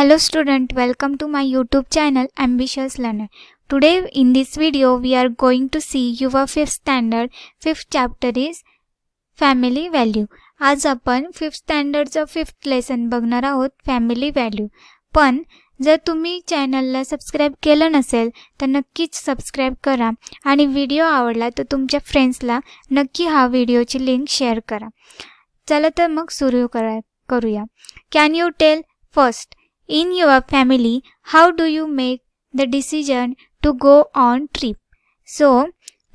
Hello student, welcome to my YouTube channel Ambitious Learner. Today in this video we are going to see your 5th standard 5th chapter is family value. आज आपण 5th स्टँडर्डचं 5th lesson बघणार आहोत family value. पण जर तुम्ही चॅनलला subscribe केलं नसेल तर नक्कीच सबस्क्राइब करा आणि व्हिडिओ आवडला तर तुमच्या फ्रेंड्सला नक्की हा व्हिडिओची लिंक शेअर करा. चला तर मग सुरू करूया. Can you tell first, in your family, how do you make the decision to go on trip? So,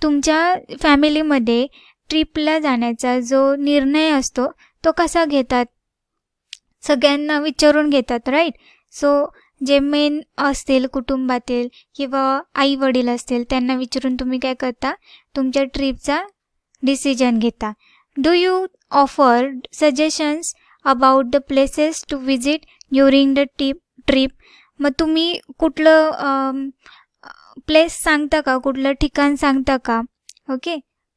तुमच्या फॅमिलीमध्ये ट्रिपला जाण्याचा जो निर्णय असतो तो कसा घेतात? सगळ्यांना विचारून घेतात, राईट? सो जे मेन असतील कुटुंबातील किंवा आई वडील असतील त्यांना विचारून तुम्ही काय करता? तुमच्या ट्रिपचा डिसिजन घेता. Do you offer suggestions about the places to visit during the trip? मग तुम्ही कुठलं प्लेस सांगता का, कुठलं ठिकाण सांगता का? ओके,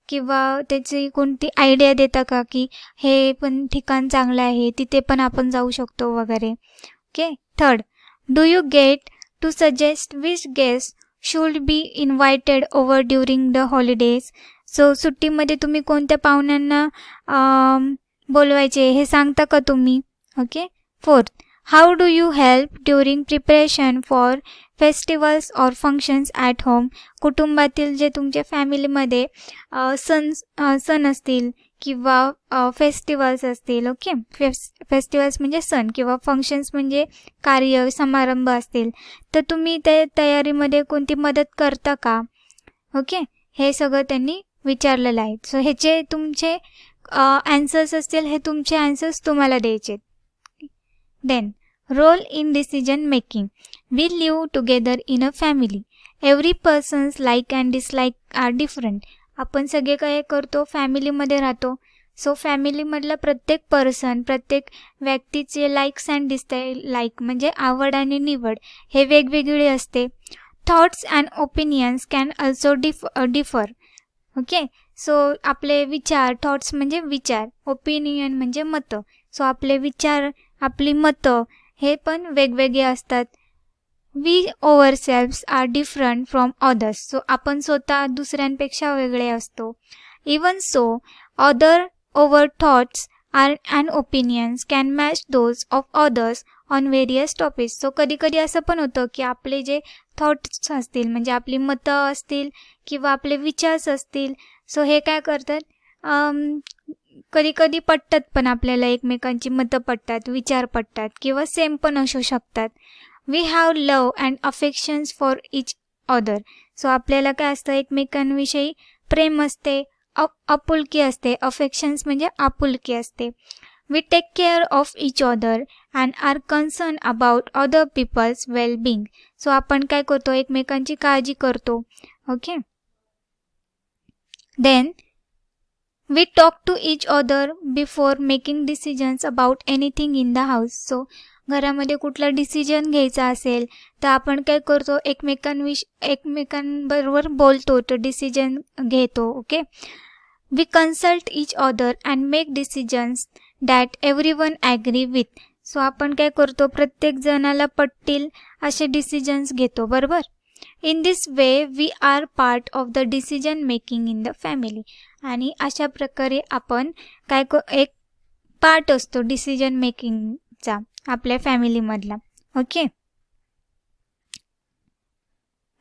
किंवा त्याची कोणती आयडिया देता का की हे पण ठिकाण चांगलं आहे, तिथे पण आपण जाऊ शकतो वगैरे. Okay. Third, do you get to suggest which guest should be invited over during the holidays? So सुट्टीमध्ये तुम्ही कोणत्या पाहुण्यांना बोलवायचे हे सांगता का तुम्ही? Okay. Fourth, how do you help during preparation for festivals or functions at home? कुटुंबातील जे तुमच्या फॅमिलीमध्ये सण असतील किंवा फेस्टिवल्स असतील, ओके, फेस्टिवल्स म्हणजे सण किंवा फंक्शन्स म्हणजे कार्य समारंभ असतील तर तुम्ही त्या तयारीमध्ये कोणती मदत करता का? ओके, हे सगळं त्यांनी विचारलेलं आहे. सो ह्याचे तुमचे ॲन्सर्स असतील, हे तुमचे ॲन्सर्स तुम्हाला द्यायचे. Then role in decision making. We live together in a family. Every persons like and dislike are different. आपण सगळे काय करतो? फॅमिलीमध्ये राहतो. सो फॅमिलीमधला प्रत्येक पर्सन, प्रत्येक व्यक्तीचे लाईक्स अँड डिसलाईक म्हणजे आवड आणि निवड हे वेगवेगळे असते. Thoughts and opinions can also differ. Okay. So आपले विचार, थॉट्स म्हणजे विचार, ओपिनियन म्हणजे मतं. सो आपले विचार, आपली मतं हे पण वेगवेगळे असतात. We ourselves are different from others. So आपण स्वतः दुसऱ्यांपेक्षा वेगळे असतो. Even so other our thoughts are and opinions can match those of others on various topics. So कधी कधी असं पण होतं की आपले जे थॉट्स असतील म्हणजे आपली मतं असतील किंवा आपले विचार्स असतील, सो हे काय करतात, कधी कधी पटतात पण आपल्याला एकमेकांची मतं पटतात, विचार पटतात किंवा सेम पण असू शकतात. We have love and affections for each other. So आपल्याला काय असतं, एकमेकांविषयी प्रेम असते, आपुलकी असते. अफेक्शन्स म्हणजे आपुलकी असते. We take care of each other and are concern about other people's wellbeing. So आपण काय करतो, एकमेकांची काळजी करतो. Okay. Then we talk to each other before making decisions about anything in the house. So घरामध्ये कुठला डिसिजन घ्यायचा असेल तर आपण काय करतो, एकमेकांबरोबर बोलतो, तो डिसिजन घेतो. Okay. We consult each other and make decisions that everyone agree with. So आपण काय करतो, प्रत्येक जणाला पटतील असे डिसिजन्स घेतो, बरोबर. In this way we are part of the decision making in the family. आणि अशा प्रकारे आपण काय एक पार्ट असतो डिसिजन मेकिंगचा आपल्या फॅमिलीमधला. ओके.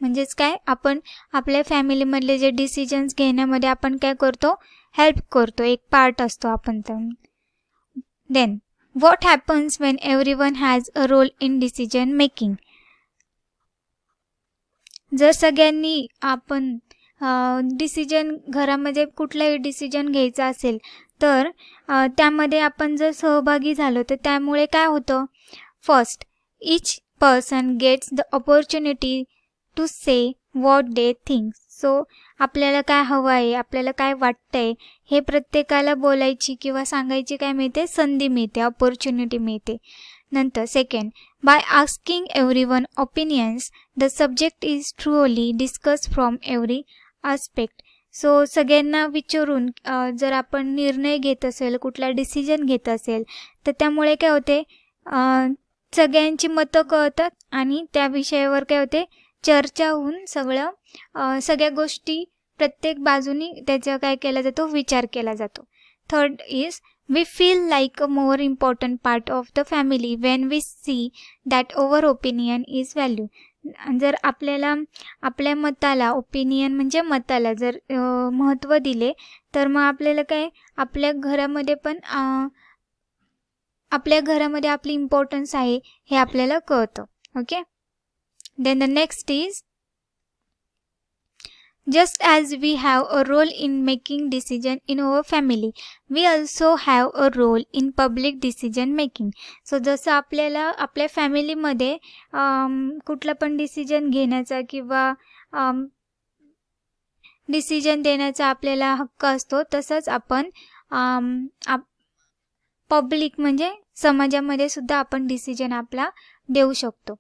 म्हणजेच काय, आपण आपल्या फॅमिलीमधले जे डिसिजन्स घेण्यामध्ये आपण काय करतो, हेल्प करतो, एक पार्ट असतो आपण. Then what happens when everyone has a role in decision making? जर सगळ्यांनी आपण डिसिजन घरामध्ये कुठलाही डिसिजन घ्यायचा असेल तर त्यामध्ये आपण जर सहभागी झालो तर त्यामुळे काय होतं, first each person gets the opportunity to say what they think. So आपल्याला काय हवं आहे, आपल्याला काय वाटतं आहे हे प्रत्येकाला बोलायची किंवा सांगायची काय मिळते, संधी मिळते, ऑपॉर्च्युनिटी मिळते. नंतर second, by asking everyone opinions the subject is truly discuss from every aspect. So सगळ्यांना विचारून जर आपण निर्णय घेत असेल, कुठला डिसिजन घेत असेल तर त्यामुळे काय होते, सगळ्यांची मतं कळतात आणि त्या विषयावर काय होते, चर्चा होऊन सगळ्या गोष्टी प्रत्येक बाजूनी त्याचा काय केला जातो, विचार केला जातो. Third is we feel like a more important part of the family when we see that our opinion is value. जर आपल्याला आपल्या मताला, ओपिनियन म्हणजे मताला जर महत्त्व दिले, तर मग आपल्याला काय आपल्या घरामध्ये आपली इम्पॉर्टन्स आहे हे आपल्याला कळतं. Okay. Then the next is just as we have a role in making decision in our family, we also have a role in public decision making. So जसं आपल्याला आपल्या फॅमिलीमध्ये कुठला पण डिसिजन घेण्याचा किंवा डिसिजन देण्याचा आपल्याला हक्क असतो, तसंच आपण पब्लिक म्हणजे समाजामध्ये सुद्धा आपण डिसिजन आपला देऊ शकतो.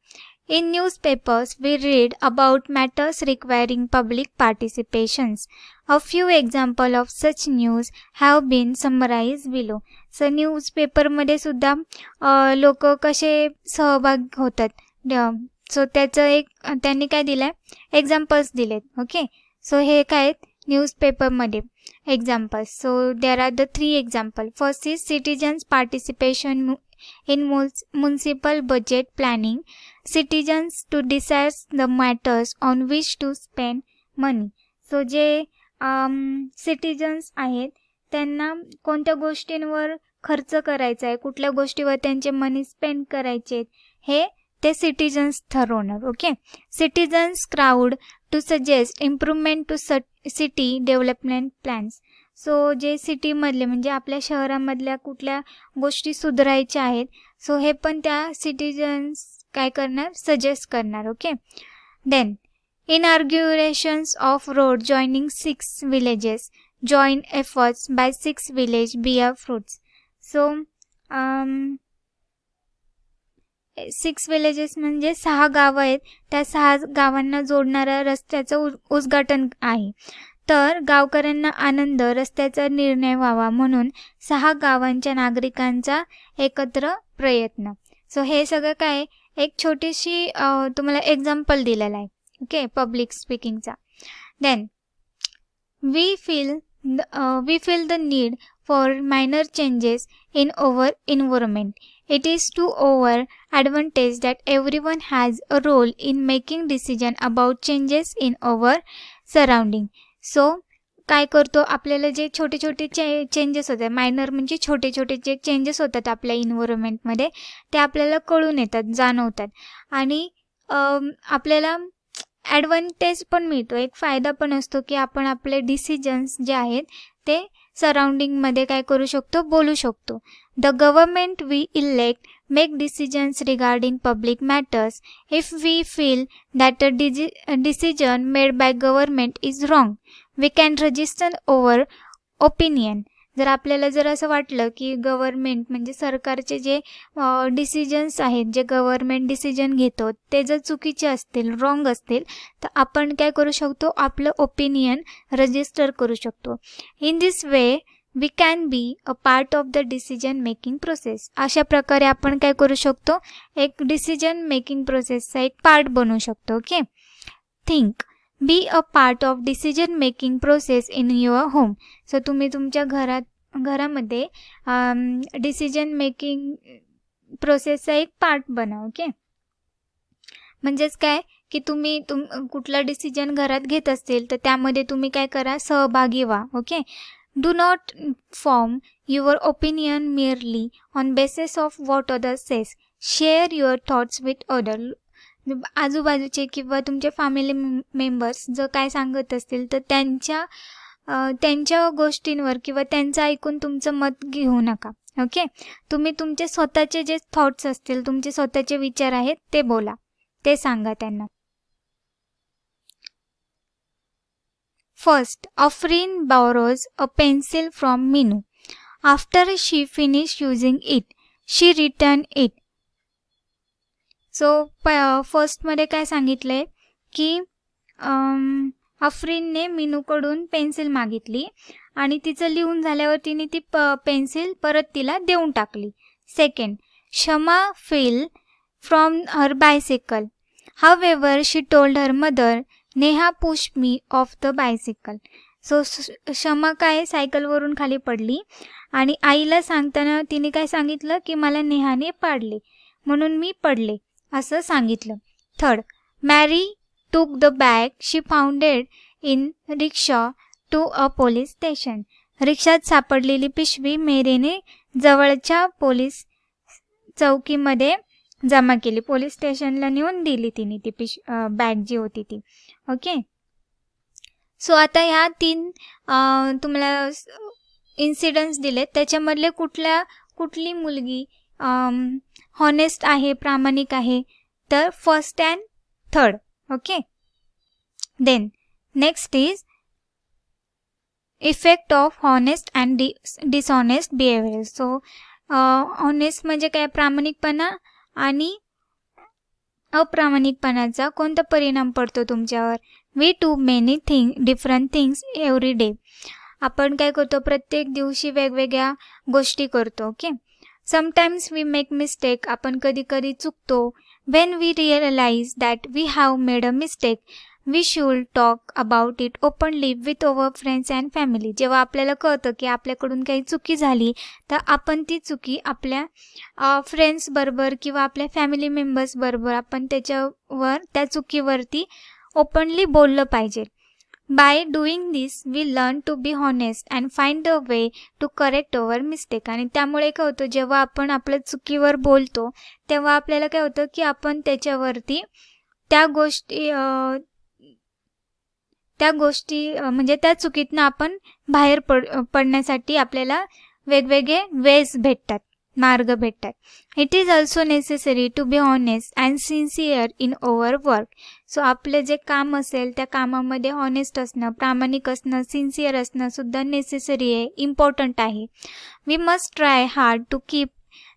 In newspapers, we read about matters requiring public participations. A few examples of such news have been summarized below. So, न्यूजपेपरमध्ये सुद्धा लोक कसे सहभाग होतात. सो त्याचं त्यांनी काय दिलं आहे, एक्झाम्पल्स दिलेत. ओके. सो हे काय आहेत न्यूजपेपरमध्ये examples. So there are the 3 example. First is citizens participation in municipal budget planning, citizens to decide the matters on which to spend money. So जे सिटीजन्स आहेत त्यांना कोणत्या गोष्टींवर खर्च करायचा आहे, कुठल्या गोष्टीवर त्यांचे मनी स्पेंड करायचे हे ते सिटीजन्स ठरवणार. Okay. Citizens crowd to suggest improvement to city development plans. So जे सिटीमधले म्हणजे आपल्या शहरामधल्या कुठल्या गोष्टी सुधारायच्या आहेत, सो हे पण त्या सिटीजन्स काय करणार, सजेस्ट करणार. Okay. Then inaugurations of road joining 6 villages, joint efforts by 6 village bear fruits. So 6 villages म्हणजे 6 गावं आहेत, त्या 6 गावांना जोडणाऱ्या रस्त्याचं उद्घाटन आहे. तर गावकऱ्यांना आनंद रस्त्याचा निर्णय व्हावा म्हणून 6 गावांच्या नागरिकांचा एकत्र प्रयत्न. सो हे सगळं काय एक छोटीशी तुम्हाला एक्झाम्पल दिलेलं आहे. ओके. पब्लिक स्पीकिंगचा. Then we feel the need for minor changes in our environment. It is to our advantage that everyone has a role in making decision about changes in our surrounding. So काय करतो, आपल्याला जे छोटे छोटे changes होतात, minor म्हणजे छोटे छोटे जे चेंजेस होतात आपल्या इन्व्हायरमेंटमध्ये, ते आपल्याला कळून येतात, जाणवतात आणि आपल्याला ॲडव्हान्टेज पण मिळतो, एक फायदा पण असतो की आपण आपले डिसिजन्स जे आहेत ते सराउंडिंगमध्ये काय करू शकतो, बोलू शकतो. The government we elect make decisions regarding public matters if we feel that a decision made by government is wrong we can register over opinion. जर आपल्याला असं वाटलं की गव्हर्नमेंट म्हणजे सरकारचे जे डिसिजन्स आहेत, जे गव्हर्नमेंट डिसिजन घेतो ते जर चुकीचे असतील, रॉंग असतील, तर आपण काय करू शकतो, आपलं ओपिनियन रजिस्टर करू शकतो. In this way we can be a part of the decision making process. अशा प्रकारे आपण काय करू शकतो, एक डिसिजन मेकिंग प्रोसेसचा एक पार्ट बनवू शकतो. Okay. Think B a part of decision making process in your home. So तुम्ही तुमच्या घरामध्ये डिसिजन मेकिंग प्रोसेसचा एक पार्ट बना. ओके. म्हणजेच काय की तुम्ही कुठला डिसिजन घरात घेत असतील तर त्यामध्ये तुम्ही काय करा, सहभागी व्हा. Okay. Do not form your opinion merely on basis of what others says. Share your thoughts with other. आजूबाजूचे किंवा तुमचे फॅमिली मेंबर्स जर काय सांगत असतील तर त्यांच्या गोष्टींवर किंवा त्यांचं ऐकून तुमचं मत घेऊ नका. ओके. तुम्ही तुमचे स्वतःचे जे थॉट्स असतील, तुमचे स्वतःचे विचार आहेत ते बोला, ते सांगा त्यांना. First, Afreen borrows a pencil from Minu. After she finished using it, she returned it. So फर्स्टमध्ये काय सांगितलंय की अफरीनने मीनूकडून पेन्सिल मागितली आणि तिचं लिहून झाल्यावर तिने ती पेन्सिल परत तिला देऊन टाकली. Second, Shama feel from her bicycle. However, she told her mother, Neha pushed me off the bicycle. So क्षमा काय सायकलवरून खाली पडली आणि आईला सांगताना तिने काय सांगितलं की मला नेहाने पाडले म्हणून मी पडले असं सांगितलं. Third, Mary took the bag she founded in rickshaw to a police station. रिक्षात सापडलेली पिशवी मेरीने जवळच्या पोलीस चौकीमध्ये जमा केली. पोलीस स्टेशनला नेऊन दिली तिने ती बॅग जी होती ती. ओके. सो आता ह्या 3 तुम्हाला इन्सिडन्ट्स दिलेत. त्याच्यामधले कुठली मुलगी हॉनेस्ट आहे, प्रामाणिक आहे? तर first and third. Okay. Then next is effect of honest and dishonest behaviour. So honest म्हणजे काय? प्रामाणिकपणा आणि अप्रामाणिकपणाचा कोणता परिणाम पडतो तुमच्यावर? We do many different things every day. आपण काय करतो? प्रत्येक दिवशी वेगवेगळ्या गोष्टी करतो. Okay. Sometimes we make mistake. आपण कधी कधी चुकतो. When we realise that we have made a mistake we should talk about it openly with our friends and family. जेव्हा आपल्याला कळतं की आपल्याकडून काही चुकी झाली तर आपण ती चुकी आपल्या फ्रेंड्सबरोबर किंवा आपल्या फॅमिली मेंबर्सबरोबर आपण त्या चुकीवरती ओपनली बोललं पाहिजे. By doing this we learn to be honest and find a way to correct our mistake. आणि त्यामुळे काय होतं, जेव्हा आपण आपल्या चुकीवर बोलतो तेव्हा आपल्याला काय होतं की आपण त्याच्यावरती त्या गोष्टी म्हणजे त्या चुकीतनं आपण बाहेर पडण्यासाठी आपल्याला वेगवेगळे वेज भेटतात, मार्ग भेटतात. It is also necessary to be honest and sincere in our work. So आपले जे काम असेल त्या कामामध्ये ऑनेस्ट असणं, प्रामाणिक असणं, सिन्सिअर असणं सुद्धा नेसेसरी आहे, इम्पॉर्टंट आहे. We must try hard to keep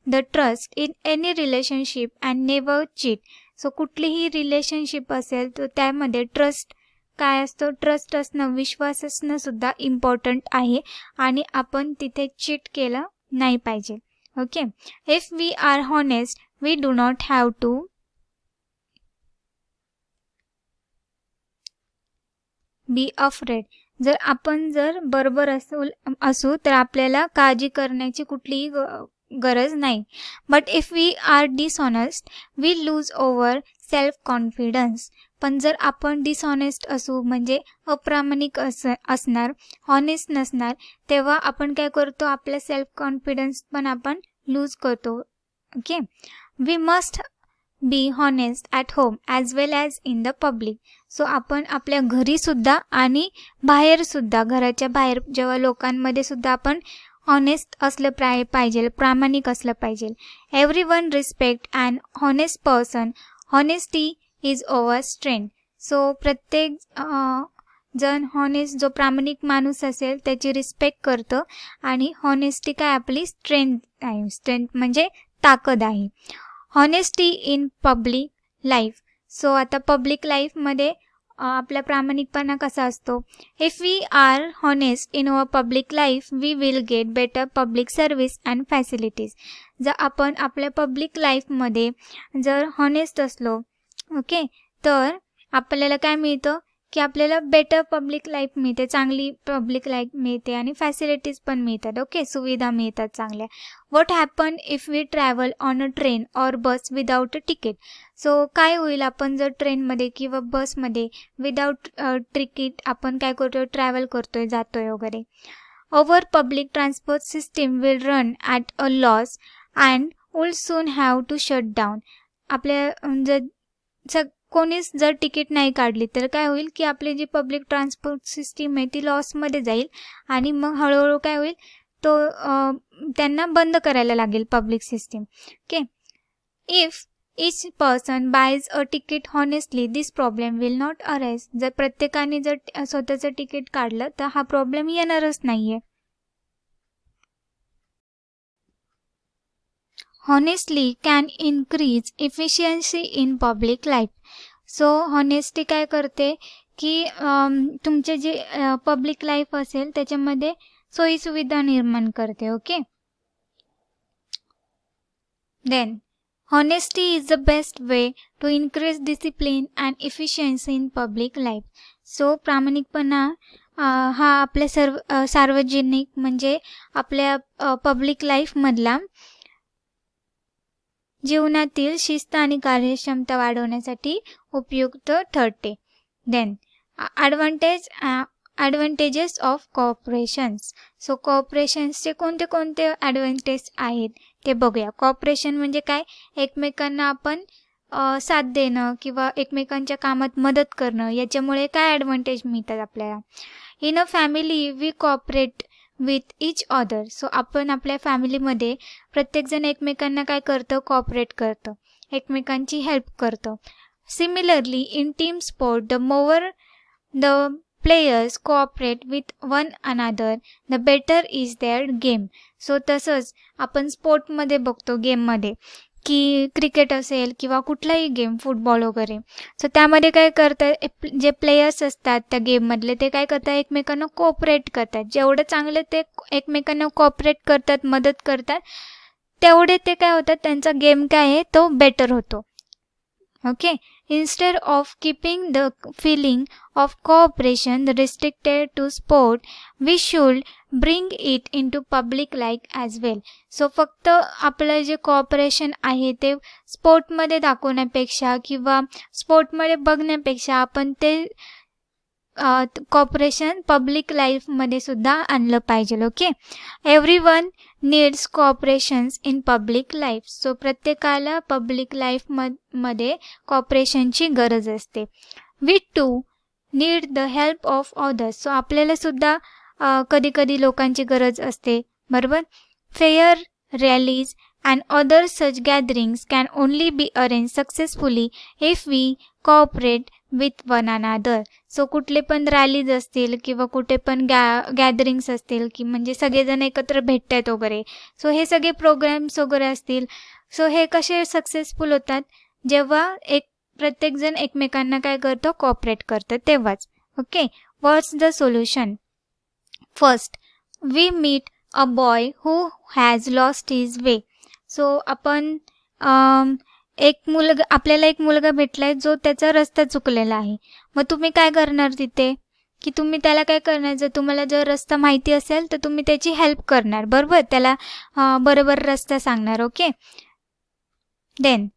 the trust in any relationship and never cheat. So कुठलीही रिलेशनशिप असेल तर त्यामध्ये ट्रस्ट काय असतो? ट्रस्ट असणं, विश्वास असणं सुद्धा इम्पॉर्टंट आहे आणि आपण तिथे चीट केलं नाही पाहिजे. Okay. If we are honest we do not have to be afraid. जर आपण बरोबर असू तर आपल्याला काळजी करण्याची कुठलीही गरज नाही. But if we are dishonest we lose over self confidence. पण जर आपण डिसऑनेस्ट असू म्हणजे अप्रामाणिक असणार, हॉनेस्ट नसणार, तेव्हा आपण काय करतो? आपला सेल्फ कॉन्फिडन्स पण आपण लूज करतो. Okay. We must be honest at home as well as in the public. So आपण आपल्या घरीसुद्धा आणि बाहेरसुद्धा, घराच्या बाहेर जेव्हा लोकांमध्ये सुद्धा आपण हॉनेस्ट असलं पाहिजे, प्रामाणिक असलं पाहिजे. Everyone respect and honest person. Honesty is our strength. So प्रत्येक जण हॉनेस्ट, जो प्रामाणिक माणूस असेल त्याची रिस्पेक्ट करतं आणि हॉनेस्टी काय? आपली स्ट्रेंथ आहे. स्ट्रेंथ म्हणजे ताकद आहे. Honesty in public life. So आता पब्लिक लाईफमध्ये आपला प्रामाणिकपणा कसा असतो? If we are honest in our public life we will get better public service and facilities. जर आपण आपल्या पब्लिक लाईफमध्ये जर हॉनेस्ट असलो, ओके, तर आपल्याला काय मिळतं की आपल्याला बेटर पब्लिक लाईफ मिळते, चांगली पब्लिक लाईफ मिळते आणि फॅसिलिटीज पण मिळतात. ओके, सुविधा मिळतात चांगल्या. What happen if we travel on a train or bus without a ticket. So काय होईल? आपण जर ट्रेनमध्ये किंवा बसमध्ये विदाऊट तिकीट आपण काय करतोय? ट्रॅव्हल करतोय, जातोय वगैरे. Our public transport system will run at a loss and will soon have to shut down. आपल्या कोणीच जर तिकीट नाही काढली तर काय होईल की आपली जी पब्लिक ट्रान्सपोर्ट सिस्टीम आहे ती लॉसमध्ये जाईल आणि मग हळूहळू काय होईल? त्यांना बंद करायला लागेल public system. Okay. If each person buys a ticket honestly this problem will not arise. जर प्रत्येकाने जर स्वतःचं तिकीट काढलं तर हा प्रॉब्लेम येणारच नाहीये. Honestly can increase efficiency in public life. So honesty काय करते की तुमचे जे पब्लिक लाईफ असेल त्याच्यामध्ये सोयीसुविधा निर्माण करते. Okay. Then Honesty is the best way to increase discipline and efficiency in public life. So प्रामाणिकपणा हा आपल्या सार्वजनिक म्हणजे आपल्या पब्लिक लाईफमधला जीवनातील शिस्त आणि कार्यक्षमता वाढवण्यासाठी उपयुक्त ठरते. Then advantages of cooperations. So कॉपरेशन्सचे कोणते कोणते ॲडव्हान्टेज आहेत ते बघूया. कॉपरेशन म्हणजे काय? एकमेकांना आपण साथ देणं किंवा एकमेकांच्या कामात मदत करणं. याच्यामुळे काय ॲडव्हान्टेज मिळतात आपल्याला. In a family we cooperate with each other. So आपण आपल्या फॅमिलीमध्ये प्रत्येकजण एकमेकांना काय करतं? कॉपरेट करतं, एकमेकांची हेल्प करतं. Similarly in team sport the more the players cooperate with one another the better is their game. So तसंच आपण स्पोर्टमध्ये बघतो, गेममध्ये, की क्रिकेट असेल किंवा कुठलाही गेम, फुटबॉल वगैरे. सो त्यामध्ये काय करतात, जे प्लेयर्स असतात त्या गेममधले ते काय करतात? एकमेकांना कोऑपरेट करतात. जेवढं चांगले ते एकमेकांना कोऑपरेट करतात, मदत करतात, तेवढे ते काय होतात, त्यांचा गेम काय आहे तो बेटर होतो. Okay. Instead of keeping the feeling of cooperation restricted to sport, we should bring it into public life as well. So फक्त आपलं जे कॉपरेशन आहे ते स्पोर्टमध्ये दाखवण्यापेक्षा किंवा स्पोर्टमध्ये बघण्यापेक्षा आपण ते कॉपरेशन पब्लिक लाईफमध्ये सुद्धा आणलं पाहिजे. Okay. Everyone needs cooperations in public life. So प्रत्येकाला पब्लिक लाईफमध्ये कॉपरेशनची गरज असते. We too need the help of others. So आपल्याला सुद्धा कधी कधी लोकांची गरज असते, बरोबर. Fair rallies and other such gatherings can only be arrange successfully if we cooperate with one another. So कुठले पण रॅलीज असतील किंवा कुठे पण गॅदरिंग्स असतील, की म्हणजे सगळेजण एकत्र भेटत आहेत वगैरे, सो हे सगळे प्रोग्राम्स वगैरे असतील, सो हे कसे सक्सेसफुल होतात? जेव्हा प्रत्येकजण एकमेकांना काय करतो? कॉपरेट करतं तेव्हाच. Okay. What's the solution? First, we meet a boy who has lost his way. So आपण आपल्याला एक मुलगा भेटलाय जो त्याचा रस्ता चुकलेला आहे. मग तुम्ही काय करणार तिथे? की तुम्ही त्याला काय करणार? तुम्हाला जर रस्ता माहिती असेल तर तुम्ही त्याची हेल्प करणार, बरोबर. त्याला बरोबर रस्ता सांगणार. Okay. Then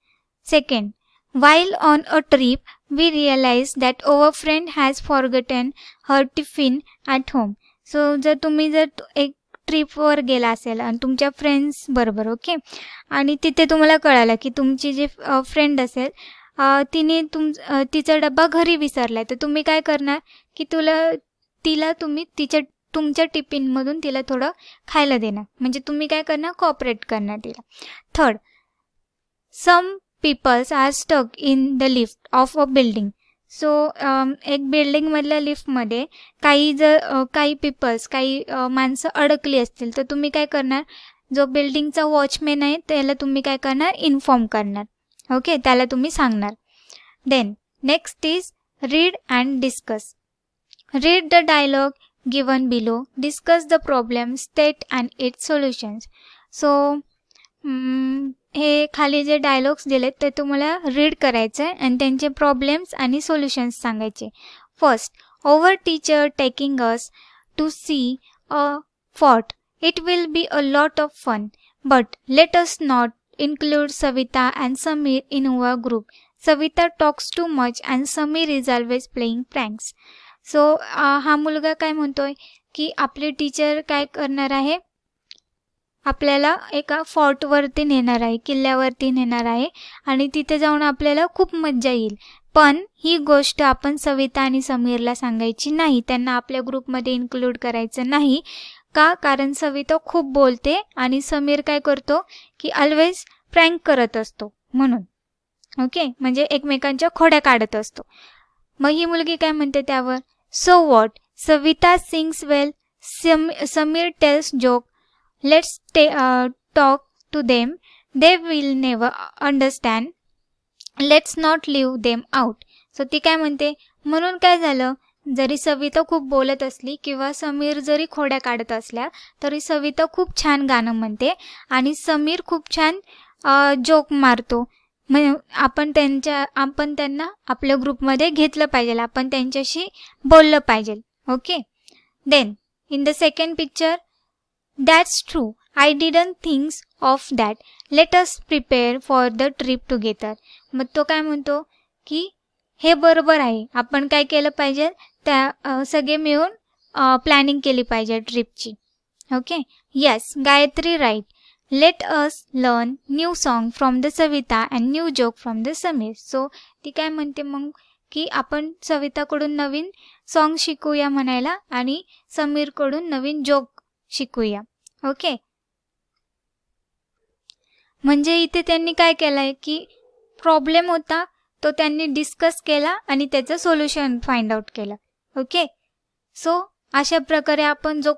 second, while on a trip we realized that our friend has forgotten her tiffin at home. So जर एक ट्रिपवर गेला असेल आणि तुमच्या फ्रेंड्स बरोबर, ओके, आणि तिथे तुम्हाला कळालं की तुमची जी फ्रेंड असेल तिने तिचा डब्बा घरी विसरलाय, तर तुम्ही काय करणार? की तुम्ही तुमच्या टिफिनमधून तिला थोडं खायला देणार, म्हणजे तुम्ही काय करणार? कॉपरेट करणार तिला. Third, some peoples are stuck in the lift of a building. So एक बिल्डिंगमधल्या लिफ्टमध्ये काही पीपल्स, काही माणसं अडकली असतील, तर तुम्ही काय करणार? जो बिल्डिंगचा वॉचमॅन आहे त्याला तुम्ही काय करणार? इन्फॉर्म करणार. ओके, त्याला तुम्ही सांगणार. Then next is read and discuss. Read the dialogue given below, discuss the problem, state and its solutions. So हे खाली जे डायलॉग्स दिलेत ते तुम्हाला रीड करायचं आहे आणि त्यांचे प्रॉब्लेम्स आणि सोल्युशन्स सांगायचे. First, over teacher taking us to see a fort. It will be a lot of fun, but let us not include Savita and Samir in our group. Savita talks too much and Samir is always playing pranks. So हा मुलगा काय म्हणतोय की आपले teacher काय करणार आहे? आपल्याला एका फॉर्टवरती नेणार आहे, किल्ल्यावरती नेणार आहे आणि तिथे जाऊन आपल्याला खूप मज्जा येईल. पण ही गोष्ट आपण सविता आणि समीरला सांगायची नाही, त्यांना आपल्या ग्रुपमध्ये इन्क्लूड करायचं नाही. का? कारण सविता खूप बोलते आणि समीर काय करतो की ऑलवेज प्रँक करत असतो म्हणून. ओके, म्हणजे एकमेकांच्या खोड्या काढत असतो. मग ही मुलगी काय म्हणते त्यावर? So what, Savita sings well, Sameer tells joke, let's talk to them, they will never understand, let's not leave them out. So ती काय म्हणते? म्हणून काय झालं? जरी सविता खूप बोलत असली किंवा समीर जरी खोड्या काढत असल्या तरी सविता खूप छान गाणं म्हणते आणि समीर खूप छान जोक मारतो, म्हणजे आपण त्यांना आपल्या ग्रुपमध्ये घेतलं पाहिजे, आपण त्यांच्याशी बोललं पाहिजे. Okay. Then in the second picture, that's true, I didn't think of that, let us prepare for the trip together. मग तो काय म्हणतो की हे बरोबर आहे, आपण काय केलं पाहिजे, त्या सगळे मिळून प्लॅनिंग केली पाहिजे ट्रिपची. Okay. Yes, Gayatri right, let us learn new song from the Savita and new joke from the Sameer. So ती काय म्हणते मग की आपण सविताकडून नवीन सॉन्ग शिकूया म्हणायला आणि समीरकडून नवीन जोक शिकूया. ओके. म्हणजे इथे त्यांनी काय केलं आहे की प्रॉब्लेम होता तो त्यांनी डिस्कस केला आणि त्याचं सोल्युशन फाइंड आउट केलं. ओके. सो अशा प्रकारे आपण जो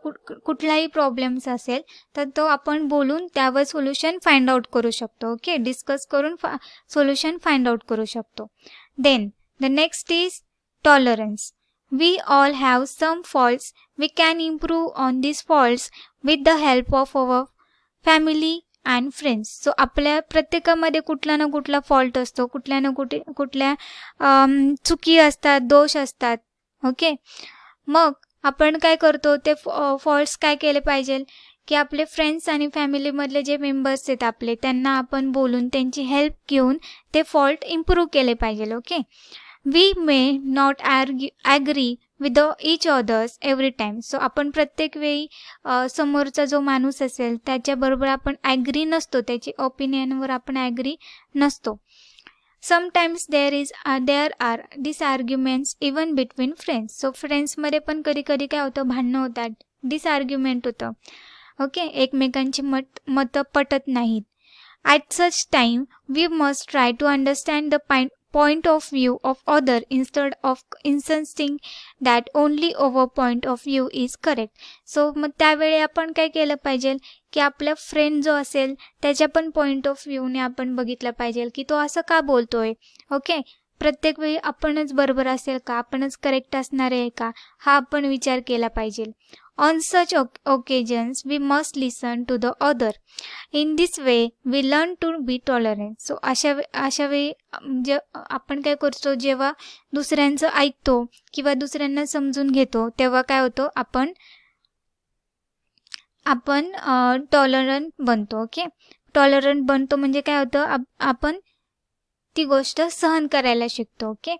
कुठलाही प्रॉब्लेम्स असेल तर तो आपण बोलून त्यावर सोल्युशन फाइंड आउट करू शकतो. ओके. डिस्कस करून सोल्युशन फाइंड आउट करू शकतो. Then the next is tolerance. We all have some faults, we can improve on this faults with the help of our family and friends. So आपल्या प्रत्येकामध्ये कुठला ना कुठला फॉल्ट असतो, कुठल्या चुकी असतात, दोष असतात. ओके. मग आपण काय करतो, ते फॉल्ट्स काय केले पाहिजे की आपले फ्रेंड्स आणि फॅमिलीमधले जे मेंबर्स आहेत आपले, त्यांना आपण बोलून त्यांची हेल्प घेऊन ते फॉल्ट इम्प्रूव्ह केले पाहिजे. Okay. We may not agree with each others every time. So आपण प्रत्येक वेळी समोरचा जो माणूस असेल त्याच्याबरोबर आपण ॲग्री नसतो, त्याची ओपिनियनवर आपण ॲग्री नसतो. Sometimes there are disagreements even between friends. So फ्रेंड्समध्ये पण कधी कधी काय होतं, भांडणं होतात, डिसआर्ग्युमेंट होतं. ओके. एकमेकांची मतं पटत नाहीत. At such time we must try to understand the point of view of other instead of insisting that only our point of view is correct. So मग त्यावेळी आपण काय केलं पाहिजे की आपला फ्रेंड जो असेल त्याच्या पण पॉईंट ऑफ व्ह्यूने आपण बघितलं पाहिजे की तो असं का बोलतोय. ओके. प्रत्येक वेळी आपणच बरोबर असेल का, आपणच करेक्ट असणार आहे का, हा आपण विचार केला पाहिजे. On such occasions we must listen to the other. In this way we learn to be tolerant. So अशा वेळी जे आपण काय करतो, जेव्हा दुसऱ्यांचं ऐकतो किंवा दुसऱ्यांना समजून घेतो तेव्हा काय होतं, आपण टॉलरंट बनतो. ओके. टॉलरंट बनतो म्हणजे काय होतं, आपण ती गोष्ट सहन करायला शिकतो. Okay.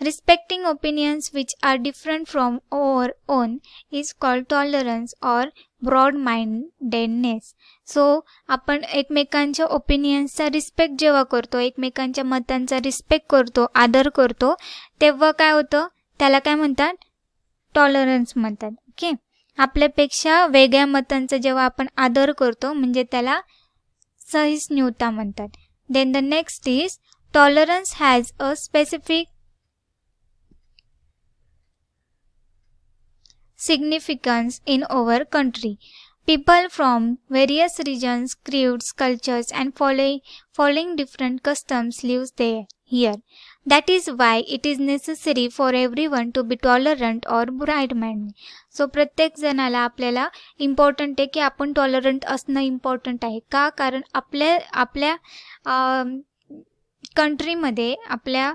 Respecting opinions which are different from over own is called tolerance or broad mindedness. So आपण एकमेकांच्या ओपिनियन्सचा रिस्पेक्ट जेव्हा करतो, एकमेकांच्या मतांचा रिस्पेक्ट करतो, आदर करतो, तेव्हा काय होतं, त्याला काय म्हणतात, टॉलरन्स म्हणतात. ओके. आपल्यापेक्षा वेगळ्या मतांचा जेव्हा आपण आदर करतो म्हणजे त्याला सहिष्णुता म्हणतात. Then the next is tolerance has a specific significance in our country. People from various regions, creeds, cultures and following different customs live here. That is why it is necessary for everyone to be tolerant or broad-minded. So प्रत्येक जणाला आपल्याला important आहे की आपण tolerant असणं important आहे. का? कारण आपल्या कंट्रीमध्ये, आपल्या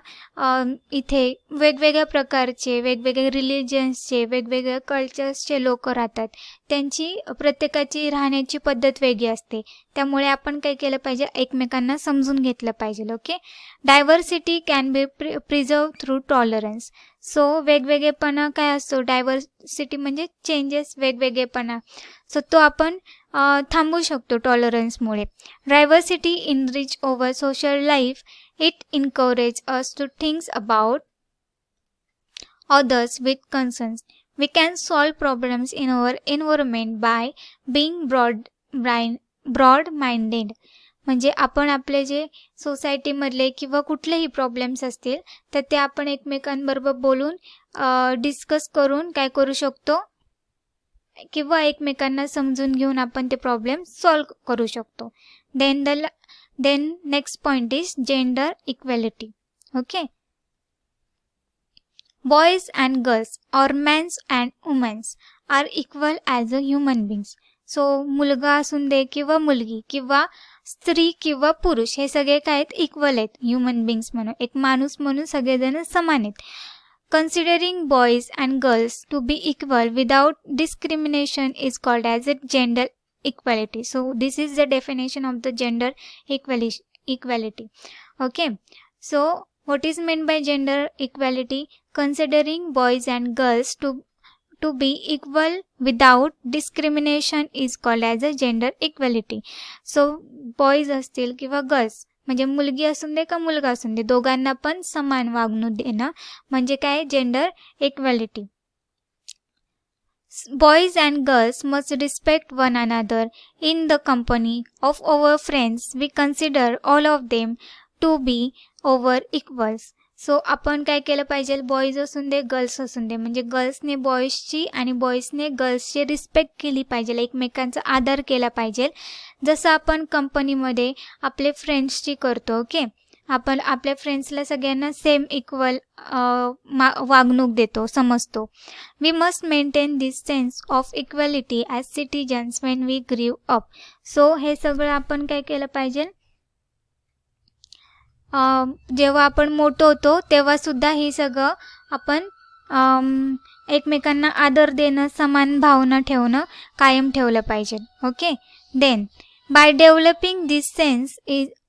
इथे वेगवेगळ्या प्रकारचे, वेगवेगळ्या रिलिजन्सचे, वेगवेगळ्या कल्चर्सचे लोक राहतात. त्यांची प्रत्येकाची राहण्याची पद्धत वेगळी असते. त्यामुळे आपण काय केलं पाहिजे, एकमेकांना समजून घेतलं पाहिजे. Okay. Diversity can be preserve through tolerance. So वेगवेगळेपणा काय असतो, डायव्हर्सिटी म्हणजे चेंजेस, वेगवेगळेपणा. सो तो आपण थांबवू शकतो टॉलरन्समुळे. Diversity enrich over social life. It encourage us to think about others with concerns. We can solve problems in our environment by being broad-minded. म्हणजे आपण आपले जे सोसायटीमधले किंवा कुठलेही प्रॉब्लेम्स असतील तर ते आपण एकमेकांबरोबर बोलून डिस्कस करून काय करू शकतो किंवा एकमेकांना समजून घेऊन आपण ते प्रॉब्लेम सॉल्व करू शकतो. Then next point is gender equality. Okay. Boys and girls or men and women are equal as a human beings. So मुलगा असून दे किंवा मुलगी किंवा स्त्री किंवा पुरुष हे सगळे काय आहेत, इक्वल आहेत. ह्युमन बीइंग्स म्हणून, एक माणूस म्हणून सगळेजण समान आहेत. Considering boys and girls to be equal without discrimination is called as a gender equality. So this is the definition of the gender equality. Okay. So what is meant by gender equality? Considering boys and girls to be equal without discrimination is called as a gender equality. So boys असतील किंवा girls म्हणजे मुलगी असून दे का मुलगा असून दे, दोघांना पण समान वागणूक देणं म्हणजे काय, gender equality. Boys and girls must respect one another in the company of our friends. We consider all of them to be our equals. So आपण काय केलं पाहिजे, बॉईज असून दे गर्ल्स असून दे म्हणजे गर्ल्सने बॉईजची आणि बॉईजने गर्ल्सची रिस्पेक्ट केली पाहिजे, एकमेकांचा आदर केला पाहिजे, जसं आपण कंपनीमध्ये आपले फ्रेंड्सची करतो. ओके. आपण आपल्या फ्रेंड्सला सगळ्यांना सेम इक्वल वागणूक देतो, समजतो. We must maintain this sense of equality as citizens when we grow up. So हे सगळं आपण काय केलं पाहिजे, जेव्हा आपण मोठं होतो तेव्हासुद्धा हे सगळं आपण एकमेकांना आदर देणं, समान भावना ठेवणं कायम ठेवलं पाहिजे. Okay. Then by developing this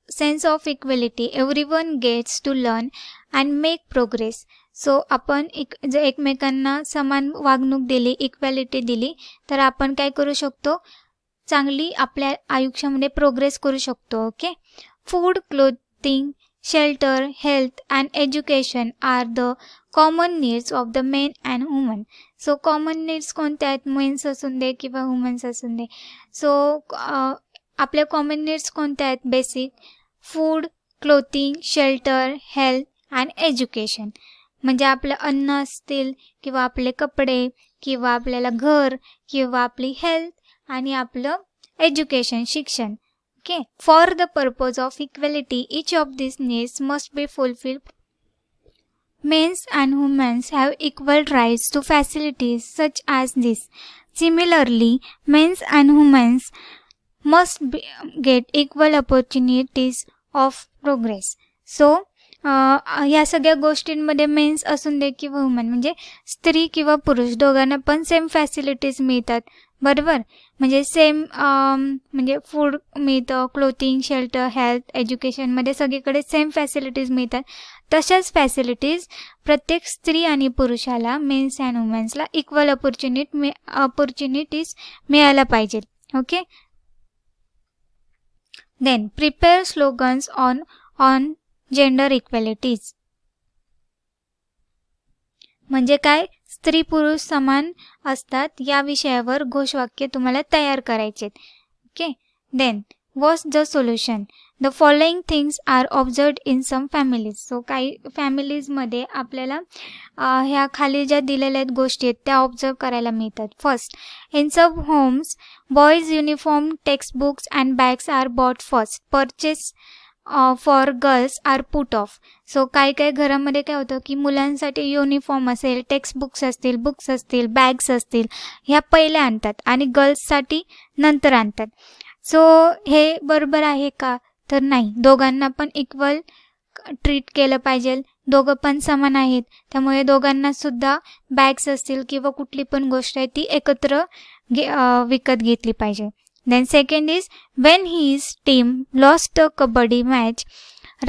sense of equality everyone gets to learn and make progress. So आपण जर एकमेकांना समान वागणूक दिली, इक्वॅलिटी दिली, तर आपण काय करू शकतो, चांगली आपल्या आयुष्यामध्ये प्रोग्रेस करू शकतो. Okay. Food, clothing, shelter, health and education are the common needs of the men and women. So common needs कोणत्या आहेत, मेन्स असून दे किंवा वुमन्स असून दे. सो आपल्या कॉमन नीड्स कोणत्या आहेत, basic food, clothing, shelter, health and education. म्हणजे आपलं अन्न असतील किंवा आपले कपडे किंवा आपल्याला घर किंवा आपली हेल्थ आणि आपलं एज्युकेशन, शिक्षण. Okay. For the purpose of equality, each of these needs must be fulfilled. Men and women have equal rights to facilities such as this. Similarly, men and women must get equal opportunities of progress. So, या सगळ्या गोष्टींमध्ये men's असून दे किंवा woman म्हणजे स्त्री किंवा पुरुष दोघांना पण सेम फॅसिलिटीज मिळतात, बरोबर. म्हणजे सेम म्हणजे फूड मिळतं, क्लोथिंग, शेल्टर, हेल्थ, एज्युकेशनमध्ये सगळीकडे सेम फॅसिलिटीज मिळतात. तशाच फॅसिलिटीज प्रत्येक स्त्री आणि पुरुषाला, मेन्स अँड वुमेन्सला इक्वल ऑपॉर्च्युनिटीज मिळायला पाहिजे. Okay. Then prepare slogans on gender equalities. म्हणजे काय, स्त्री पुरुष समान असतात या विषयावर घोषवाक्य तुम्हाला तयार करायचे. Okay. Then what's the solution. The following things are observed in some families. So काही फॅमिलीजमध्ये आपल्याला ह्या खाली ज्या दिलेल्या आहेत गोष्टी आहेत त्या ऑब्झर्व करायला मिळतात. First, in some homes boys uniform, text books and bags are bought first. Purchase for girls are put off. So काही काही घरामध्ये काय होतं की मुलांसाठी युनिफॉर्म असेल, टेक्स्ट बुक्स असतील, बॅग्स असतील, ह्या पहिल्या आणतात आणि गर्ल्ससाठी नंतर आणतात. सो हे बरोबर आहे का, तर नाही. दोघांना पण इक्वल ट्रीट केलं पाहिजे, दोघं पण समान आहेत, त्यामुळे दोघांना सुद्धा बॅग्स असतील किंवा कुठली पण गोष्ट आहे ती एकत्र विकत घेतली पाहिजे. Then second is, when his team lost a kabaddi match,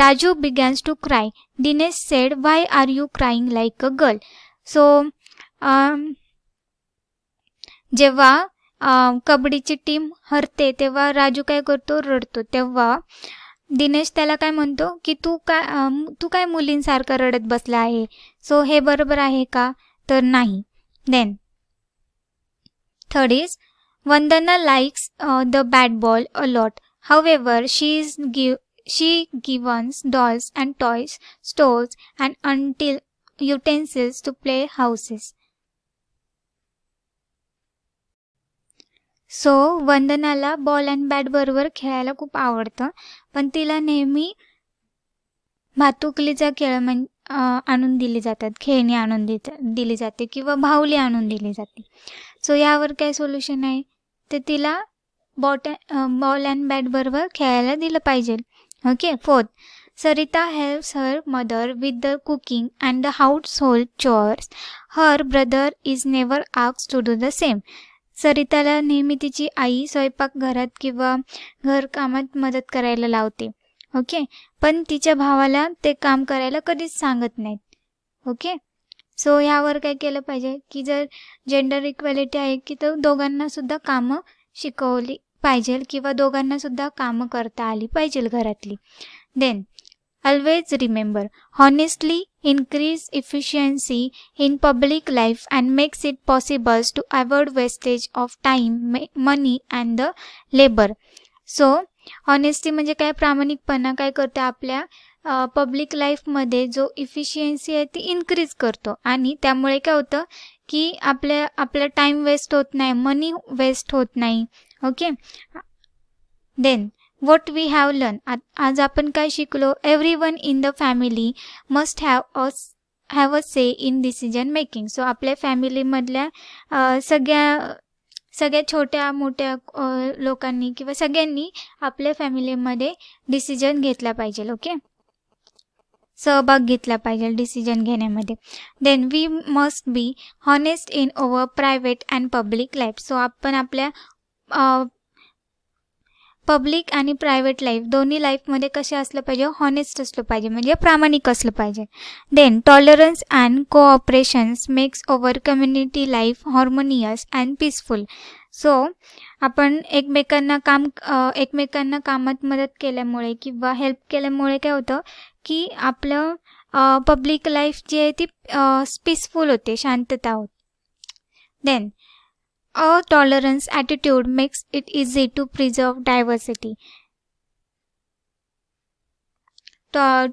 Raju begins to cry. Dinesh said, "Why are you crying like a girl?" So, जेव्हा कबड्डीची टीम हरते तेव्हा राजू काय करतो, रडतो. तेव्हा दिनेश त्याला काय म्हणतो की तू काय मुलींसारखं रडत बसला आहे. सो हे बरोबर आहे का, तर नाही. Then third is, Vandana likes the bat ball a lot. However, she gives dolls and toys, stores and until utensils to play houses. So वंदनाला बॉल अँड बॅट बरोबर खेळायला खूप आवडतं, पण तिला नेहमी भातुकलीचा खेळ आणून दिली जातात, खेळणी आणून दिली जाते किंवा भावली आणून दिली जाते. सो यावर काय सोल्युशन आहे, ते तिला बॉल अँड बॅट बरोबर खेळायला दिलं पाहिजे. Okay. 4th, Sarita helps her mother with the cooking and the household chores. Her brother is never asked to do the same. सरिताला नेहमी तिची आई स्वयंपाकघरात किंवा घरकामात मदत करायला लावते. ओके. पण तिच्या भावाला ते काम करायला कधीच सांगत नाहीत. ओके. सो ह्यावर काय केलं पाहिजे की जर जेंडर इक्वॅलिटी आहे की तर दोघांनासुद्धा कामं शिकवली पाहिजे किंवा दोघांनासुद्धा कामं करता आली पाहिजे घरातली. Then always remember, honestly increase efficiency in public life and makes it possible to avoid wastage of time, money and the labor. So honesty म्हणजे काय, प्रामाणिकपणा काय करते आपल्या पब्लिक लाईफमध्ये जो इफिशियन्सी आहे ती इन्क्रीज करतो आणि त्यामुळे काय होतं की आपला टाईम वेस्ट होत नाही, मनी वेस्ट होत नाही. Okay. Then what we have learned, आज आपण काय शिकलो, everyone in the family must have a say in decision making. So आपल्या फॅमिलीमधल्या सगळ्या छोट्या मोठ्या लोकांनी किंवा सगळ्यांनी आपल्या फॅमिलीमध्ये डिसिजन घेतला पाहिजे. ओके. सहभाग घेतला पाहिजे डिसिजन घेण्यामध्ये. Then we must be honest in our private and public life. So आपण आपल्या पब्लिक आणि प्रायव्हेट लाईफ दोन्ही लाईफमध्ये कसे असलं पाहिजे, हॉनेस्ट असलं पाहिजे म्हणजे प्रामाणिक असलं पाहिजे. Then tolerance and cooperations makes over community life harmonious and peaceful. So आपण एकमेकांना कामात मदत केल्यामुळे किंवा हेल्प केल्यामुळे काय होतं की आपलं पब्लिक लाईफ जी आहे ती पीसफुल होते, शांतता होते. Then a tolerance attitude makes it easy to preserve diversity.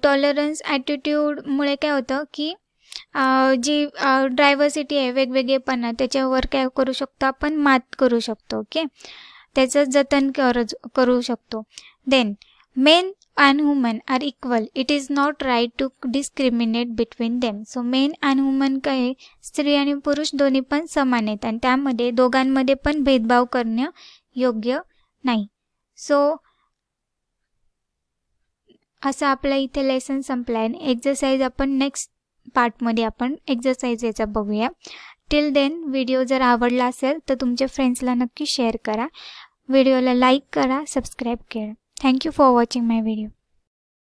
Tolerance ॲटिट्यूडमुळे काय होतं की जी डायव्हर्सिटी आहे, वेगवेगळेपणा, त्याच्यावर काय करू शकतो आपण, मात करू शकतो. ओके. त्याचं जतन करू शकतो. Then men and women are equal. It is not right to discriminate between them. So men and women काय, स्त्री आणि पुरुष दोन्ही पण समान आहेत आणि त्यामध्ये दोघांमध्ये पण भेदभाव करणं योग्य नाही. सो असं आपला इथे लेसन संपला आहे. एक्झरसाइज आपण नेक्स्ट पार्टमध्ये आपण एक्झरसाइज याचा बघूया. टिल देन व्हिडिओ जर आवडला असेल तर तुमच्या फ्रेंड्सला नक्की शेअर करा, व्हिडिओला लाईक करा, सबस्क्राईब करा. Thank you for watching my video.